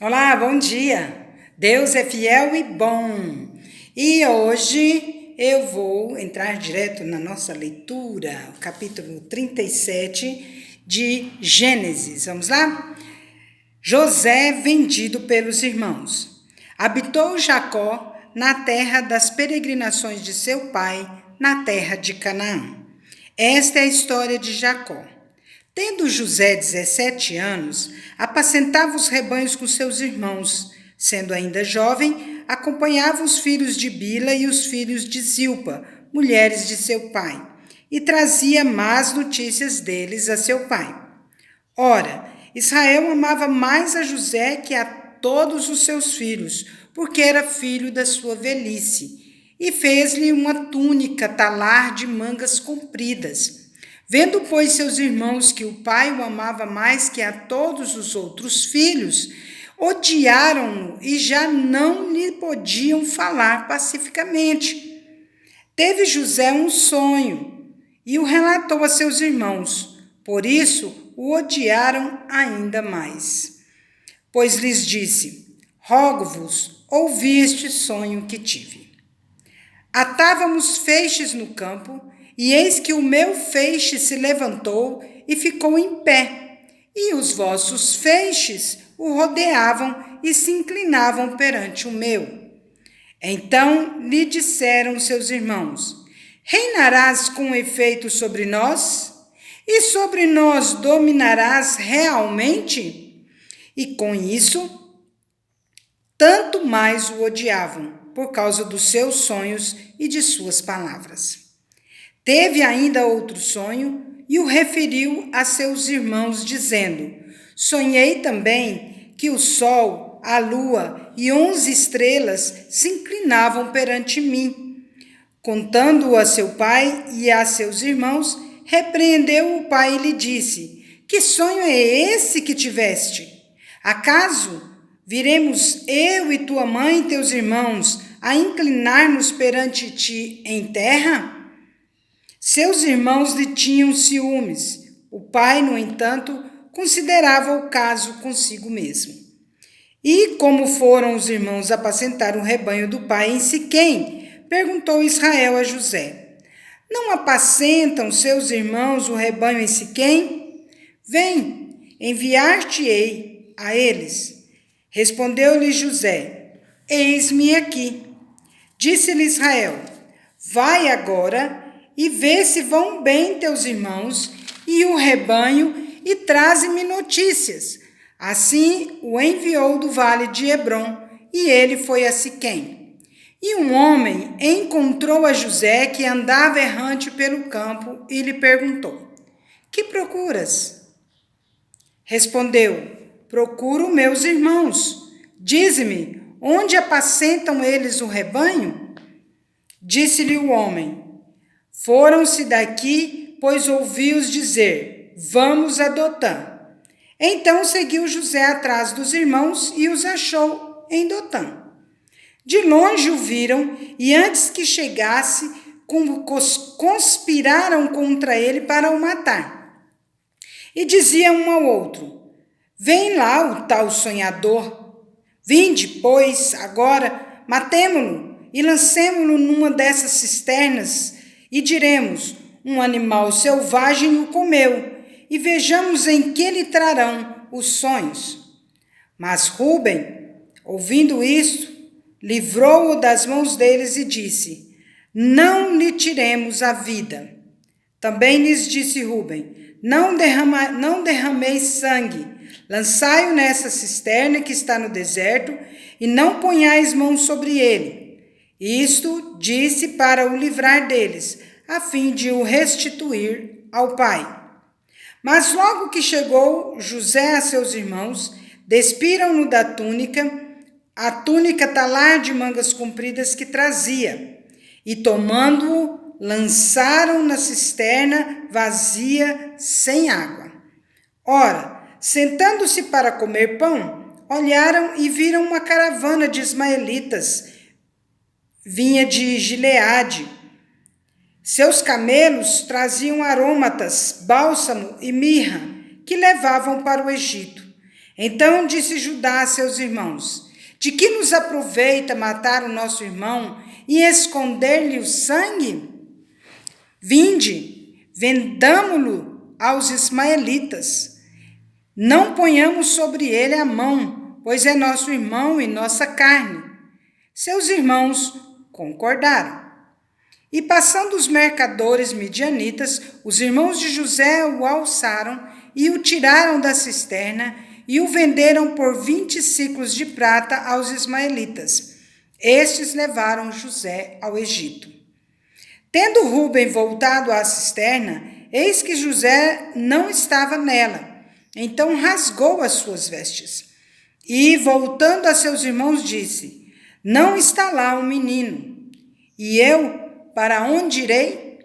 Olá, bom dia! Deus é fiel e bom. E hoje eu vou entrar direto na nossa leitura, o capítulo 37 de Gênesis. Vamos lá? José vendido pelos irmãos. Habitou Jacó na terra das peregrinações de seu pai, na terra de Canaã. Esta é a história de Jacó. Tendo José 17 anos, apacentava os rebanhos com seus irmãos. Sendo ainda jovem, acompanhava os filhos de Bila e os filhos de Zilpa, mulheres de seu pai, e trazia más notícias deles a seu pai. Ora, Israel amava mais a José que a todos os seus filhos, porque era filho da sua velhice, e fez-lhe uma túnica talar de mangas compridas. Vendo, pois, seus irmãos que o pai o amava mais que a todos os outros filhos, odiaram-no e já não lhe podiam falar pacificamente. Teve José um sonho e o relatou a seus irmãos. Por isso, o odiaram ainda mais. Pois lhes disse: rogo-vos, ouvi este sonho que tive. Atávamos feixes no campo, e eis que o meu feixe se levantou e ficou em pé, e os vossos feixes o rodeavam e se inclinavam perante o meu. Então lhe disseram seus irmãos: reinarás com efeito sobre nós? E sobre nós dominarás realmente? E com isso, tanto mais o odiavam, por causa dos seus sonhos e de suas palavras. Teve ainda outro sonho e o referiu a seus irmãos, dizendo: sonhei também que o sol, a lua e 11 estrelas se inclinavam perante mim. Contando-o a seu pai e a seus irmãos, repreendeu o pai e lhe disse: que sonho é esse que tiveste? Acaso viremos eu e tua mãe e teus irmãos a inclinar-nos perante ti em terra? Seus irmãos lhe tinham ciúmes. O pai, no entanto, considerava o caso consigo mesmo. E como foram os irmãos apacentar o rebanho do pai em Siquém, perguntou Israel a José: não apacentam seus irmãos o rebanho em Siquém? Vem, enviar-te-ei a eles. Respondeu-lhe José: eis-me aqui. Disse-lhe Israel: vai agora e vê se vão bem teus irmãos e o rebanho e traze-me notícias. Assim o enviou do vale de Hebrom, e ele foi a Siquém. E um homem encontrou a José, que andava errante pelo campo, e lhe perguntou: que procuras? Respondeu: procuro meus irmãos. Dize-me, onde apacentam eles o rebanho? Disse-lhe o homem: foram-se daqui, pois ouvi-os dizer: vamos a Dotã. Então seguiu José atrás dos irmãos e os achou em Dotã. De longe o viram e antes que chegasse, conspiraram contra ele para o matar. E diziam um ao outro: vem lá o tal sonhador. Vinde, pois, agora, matemo-lo e lancemo-lo numa dessas cisternas, e diremos: um animal selvagem o comeu, e vejamos em que lhe trarão os sonhos. Mas Rúben, ouvindo isto, livrou-o das mãos deles e disse: não lhe tiremos a vida. Também lhes disse Rúben: não derrameis sangue, lançai-o nessa cisterna que está no deserto, e não ponhais mão sobre ele. Isto disse para o livrar deles, a fim de o restituir ao pai. Mas logo que chegou José a seus irmãos, despiram-no da túnica, a túnica talar de mangas compridas que trazia, e tomando-o, lançaram na cisterna vazia, sem água. Ora, sentando-se para comer pão, olharam e viram uma caravana de ismaelitas, vinha de Gileade. Seus camelos traziam aromatas, bálsamo e mirra, que levavam para o Egito. Então disse Judá a seus irmãos: de que nos aproveita matar o nosso irmão e esconder-lhe o sangue? Vinde, vendamo-lo aos ismaelitas. Não ponhamos sobre ele a mão, pois é nosso irmão e nossa carne. Seus irmãos concordaram. E passando os mercadores midianitas, os irmãos de José o alçaram e o tiraram da cisterna e o venderam por 20 siclos de prata aos ismaelitas. Estes levaram José ao Egito. Tendo Rúben voltado à cisterna, eis que José não estava nela. Então rasgou as suas vestes. E, voltando a seus irmãos, disse: não está lá um menino. E eu, para onde irei?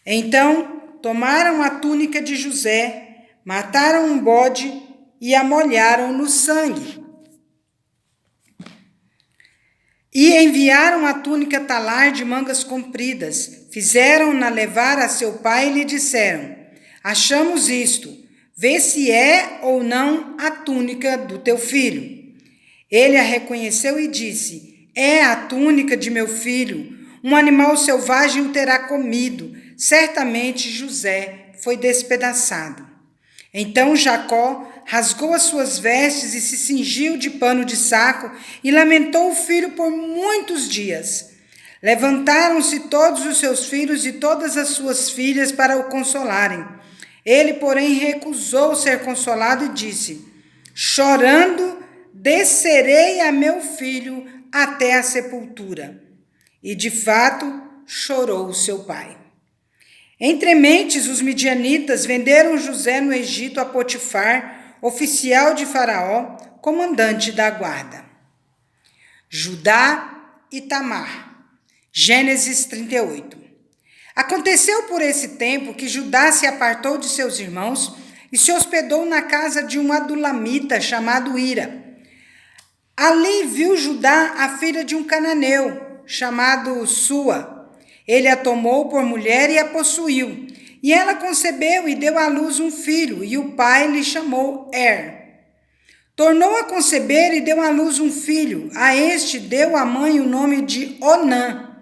Então tomaram a túnica de José, mataram um bode e a molharam no sangue. E enviaram a túnica talar de mangas compridas, fizeram-na levar a seu pai e lhe disseram: achamos isto, vê se é ou não a túnica do teu filho. Ele a reconheceu e disse: é a túnica de meu filho, um animal selvagem o terá comido, certamente José foi despedaçado. Então Jacó rasgou as suas vestes e se cingiu de pano de saco e lamentou o filho por muitos dias. Levantaram-se todos os seus filhos e todas as suas filhas para o consolarem. Ele, porém, recusou ser consolado e disse: chorando, descerei a meu filho até a sepultura. E, de fato, chorou seu pai. Entre mentes, os midianitas venderam José no Egito a Potifar, oficial de Faraó, comandante da guarda. Judá e Tamar. Gênesis 38. Aconteceu por esse tempo que Judá se apartou de seus irmãos e se hospedou na casa de um adulamita chamado Ira. Ali viu Judá a filha de um cananeu, chamado Sua. Ele a tomou por mulher e a possuiu. E ela concebeu e deu à luz um filho, e o pai lhe chamou Tornou a conceber e deu à luz um filho. A este deu a mãe o nome de Onã.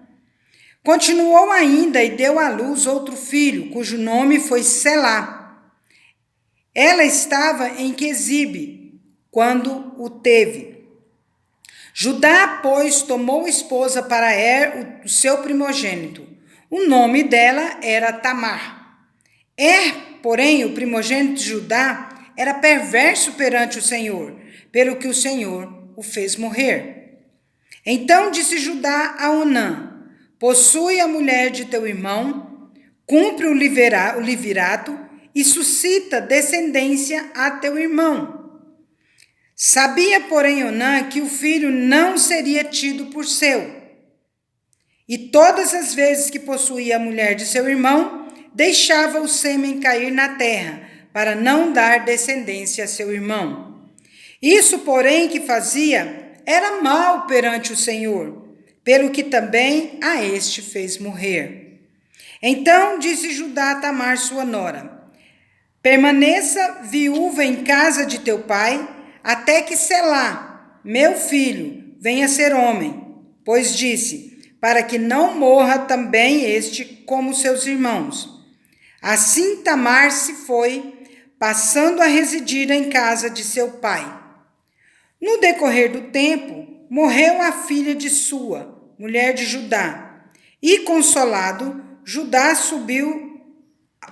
Continuou ainda e deu à luz outro filho, cujo nome foi Selá. Ela estava em Quezibe, quando o teve. Judá, pois, tomou esposa para o seu primogênito. O nome dela era Tamar. Porém, o primogênito de Judá, era perverso perante o Senhor, pelo que o Senhor o fez morrer. Então disse Judá a Onã: possui a mulher de teu irmão, cumpre o livirato e suscita descendência a teu irmão. Sabia, porém, Onã que o filho não seria tido por seu. E todas as vezes que possuía a mulher de seu irmão, deixava o sêmen cair na terra, para não dar descendência a seu irmão. Isso, porém, que fazia, era mal perante o Senhor, pelo que também a este fez morrer. Então disse Judá a Tamar, sua nora: permaneça viúva em casa de teu pai, até que Selá, meu filho, venha ser homem. Pois disse: para que não morra também este como seus irmãos. Assim Tamar se foi, passando a residir em casa de seu pai. No decorrer do tempo, morreu a filha de Sua, mulher de Judá. E, consolado, Judá subiu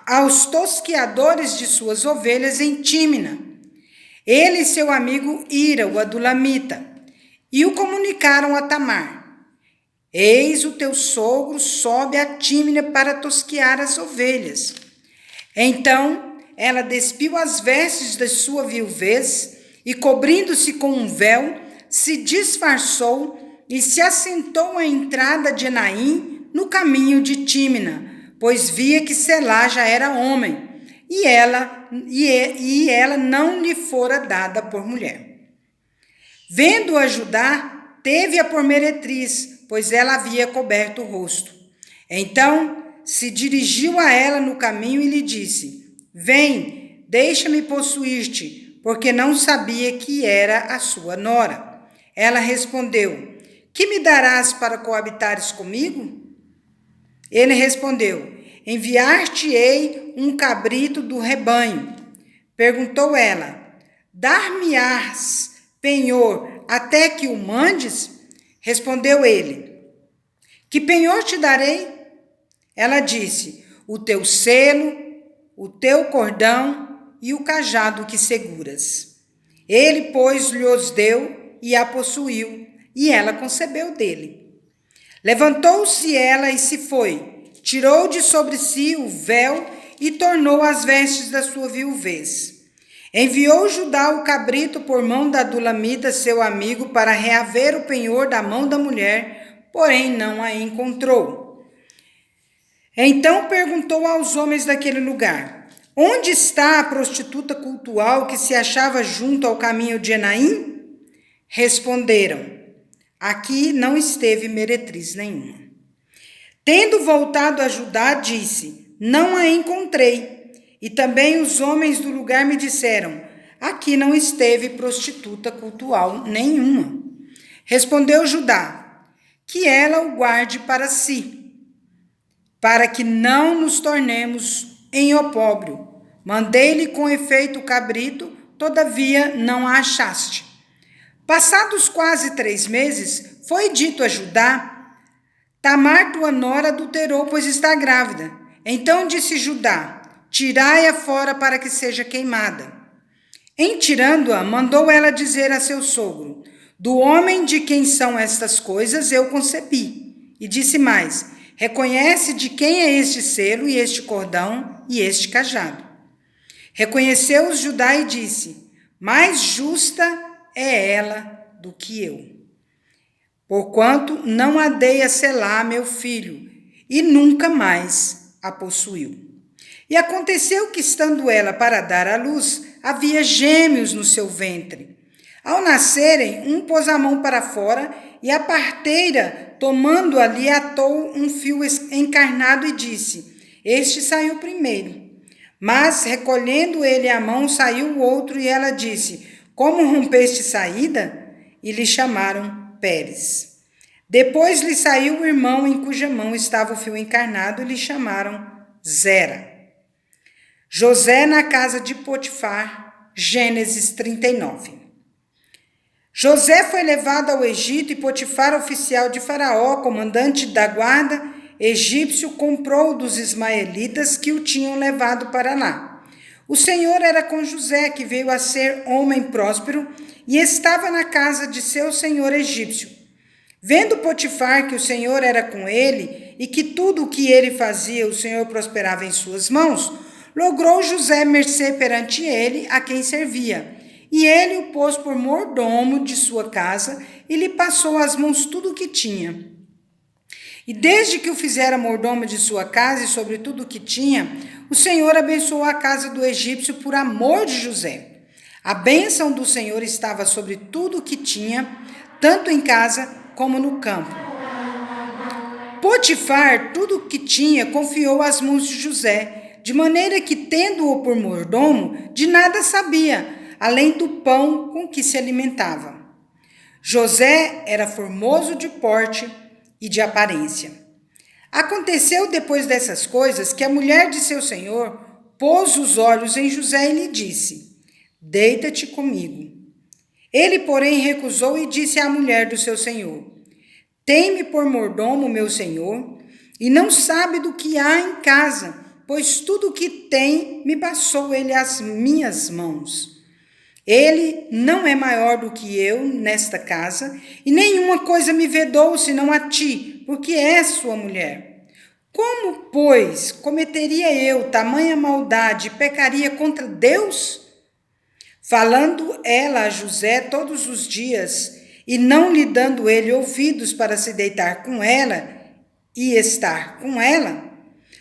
aos tosquiadores de suas ovelhas em Tímina. Ele e seu amigo Ira, o adulamita, e o comunicaram a Tamar: eis o teu sogro sobe a Tímina para tosquiar as ovelhas. Então ela despiu as vestes da sua viuvez e, cobrindo-se com um véu, se disfarçou e se assentou à entrada de Enaim, no caminho de Tímina, pois via que Selá já era homem, e ela não lhe fora dada por mulher. Vendo-a Judá, teve-a por meretriz, pois ela havia coberto o rosto. Então se dirigiu a ela no caminho e lhe disse: vem, deixa-me possuir-te, porque não sabia que era a sua nora. Ela respondeu: que me darás para coabitares comigo? Ele respondeu: enviar-te-ei um cabrito do rebanho. Perguntou ela: dar-me-ás penhor até que o mandes? Respondeu ele: que penhor te darei? Ela disse: o teu selo, o teu cordão e o cajado que seguras. Ele, pois, lhos deu e a possuiu, e ela concebeu dele. Levantou-se ela e se foi, tirou de sobre si o véu e tornou as vestes da sua viuvez. Enviou Judá o cabrito por mão da Adulamita, seu amigo, para reaver o penhor da mão da mulher, porém não a encontrou. Então perguntou aos homens daquele lugar: onde está a prostituta cultual que se achava junto ao caminho de Enaim? Responderam: aqui não esteve meretriz nenhuma. Tendo voltado a Judá, disse: não a encontrei. E também os homens do lugar me disseram: aqui não esteve prostituta cultual nenhuma. Respondeu Judá: que ela o guarde para si, para que não nos tornemos em opróbrio. Mandei-lhe com efeito o cabrito, todavia não a achaste. Passados quase 3 meses, foi dito a Judá: Tamar, tua nora, adulterou, pois está grávida. Então disse Judá: tirai-a fora para que seja queimada. Em tirando-a, mandou ela dizer a seu sogro: do homem de quem são estas coisas eu concebi. E disse mais: reconhece de quem é este selo e este cordão e este cajado. Reconheceu-os Judá e disse: mais justa é ela do que eu, porquanto não a dei a Selá, meu filho, e nunca mais a possuiu. E aconteceu que, estando ela para dar à luz, havia gêmeos no seu ventre. Ao nascerem, um pôs a mão para fora, e a parteira, tomando ali, atou um fio encarnado e disse: este saiu primeiro. Mas, recolhendo ele a mão, saiu o outro, e ela disse: como rompeste saída? E lhe chamaram Pérez. Depois lhe saiu o irmão em cuja mão estava o fio encarnado, e lhe chamaram Zera. José na casa de Potifar, Gênesis 39. José foi levado ao Egito e Potifar, oficial de Faraó, comandante da guarda egípcio, comprou dos ismaelitas que o tinham levado para lá. O Senhor era com José, que veio a ser homem próspero e estava na casa de seu senhor egípcio. Vendo Potifar que o Senhor era com ele e que tudo o que ele fazia o Senhor prosperava em suas mãos, logrou José mercê perante ele, a quem servia. E ele o pôs por mordomo de sua casa e lhe passou às mãos tudo o que tinha. E desde que o fizera mordomo de sua casa e sobre tudo o que tinha, o Senhor abençoou a casa do egípcio por amor de José. A bênção do Senhor estava sobre tudo o que tinha, tanto em casa como no campo. Potifar, tudo o que tinha, confiou às mãos de José, de maneira que, tendo-o por mordomo, de nada sabia, além do pão com que se alimentava. José era formoso de porte e de aparência. Aconteceu depois dessas coisas que a mulher de seu senhor pôs os olhos em José e lhe disse: deita-te comigo. Ele, porém, recusou e disse à mulher do seu senhor: tem-me por mordomo, meu senhor, e não sabe do que há em casa, pois tudo o que tem me passou ele às minhas mãos. Ele não é maior do que eu nesta casa, e nenhuma coisa me vedou senão a ti, porque és sua mulher. Como, pois, cometeria eu tamanha maldade e pecaria contra Deus? Falando ela a José todos os dias, e não lhe dando ele ouvidos para se deitar com ela e estar com ela,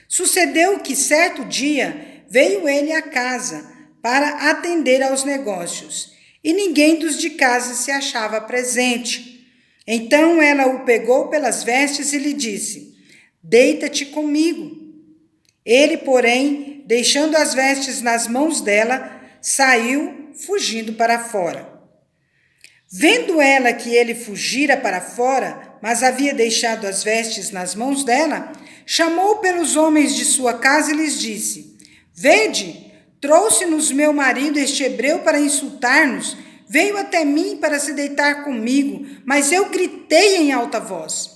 sucedeu que certo dia veio ele à casa para atender aos negócios, e ninguém dos de casa se achava presente. Então ela o pegou pelas vestes e lhe disse: deita-te comigo. Ele, porém, deixando as vestes nas mãos dela, saiu fugindo para fora. Vendo ela que ele fugira para fora, mas havia deixado as vestes nas mãos dela, chamou pelos homens de sua casa e lhes disse: Vede, trouxe-nos meu marido este hebreu para insultar-nos, veio até mim para se deitar comigo, mas eu gritei em alta voz.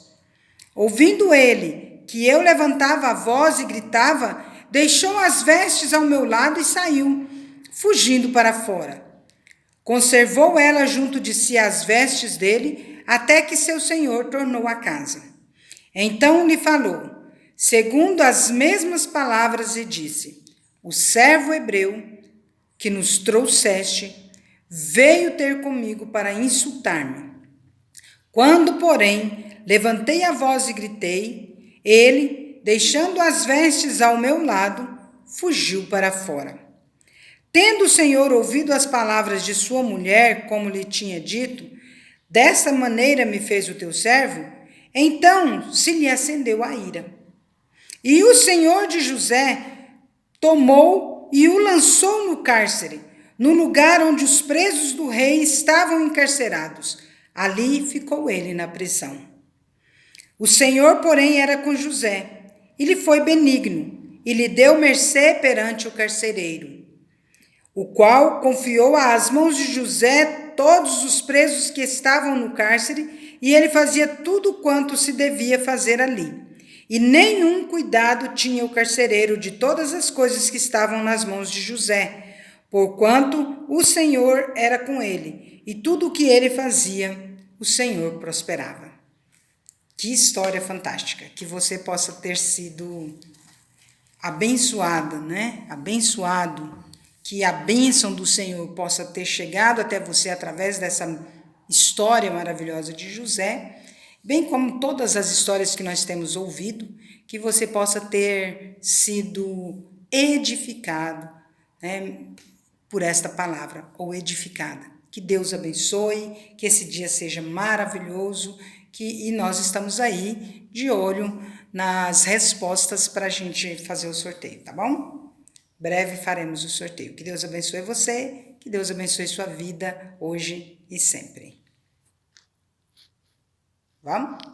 Ouvindo ele que eu levantava a voz e gritava, deixou as vestes ao meu lado e saiu, fugindo para fora. Conservou ela junto de si as vestes dele, até que seu senhor tornou a casa. Então lhe falou, segundo as mesmas palavras, e disse: O servo hebreu que nos trouxeste veio ter comigo para insultar-me. Quando, porém, levantei a voz e gritei, ele, deixando as vestes ao meu lado, fugiu para fora. Tendo o Senhor ouvido as palavras de sua mulher, como lhe tinha dito, dessa maneira me fez o teu servo, então se lhe acendeu a ira. E o Senhor de José tomou e o lançou no cárcere, no lugar onde os presos do rei estavam encarcerados. Ali ficou ele na prisão. O Senhor, porém, era com José, e lhe foi benigno, e lhe deu mercê perante o carcereiro, o qual confiou às mãos de José todos os presos que estavam no cárcere, e ele fazia tudo quanto se devia fazer ali. E nenhum cuidado tinha o carcereiro de todas as coisas que estavam nas mãos de José, porquanto o Senhor era com ele, e tudo o que ele fazia, o Senhor prosperava. Que história fantástica, que você possa ter sido abençoada, né? Abençoado, que a bênção do Senhor possa ter chegado até você através dessa história maravilhosa de José, bem como todas as histórias que nós temos ouvido, que você possa ter sido edificado, né, por esta palavra, ou edificada. Que Deus abençoe, que esse dia seja maravilhoso, e nós estamos aí de olho nas respostas para a gente fazer o sorteio, tá bom? Breve faremos o sorteio. Que Deus abençoe você, que Deus abençoe sua vida hoje e sempre. Vamos?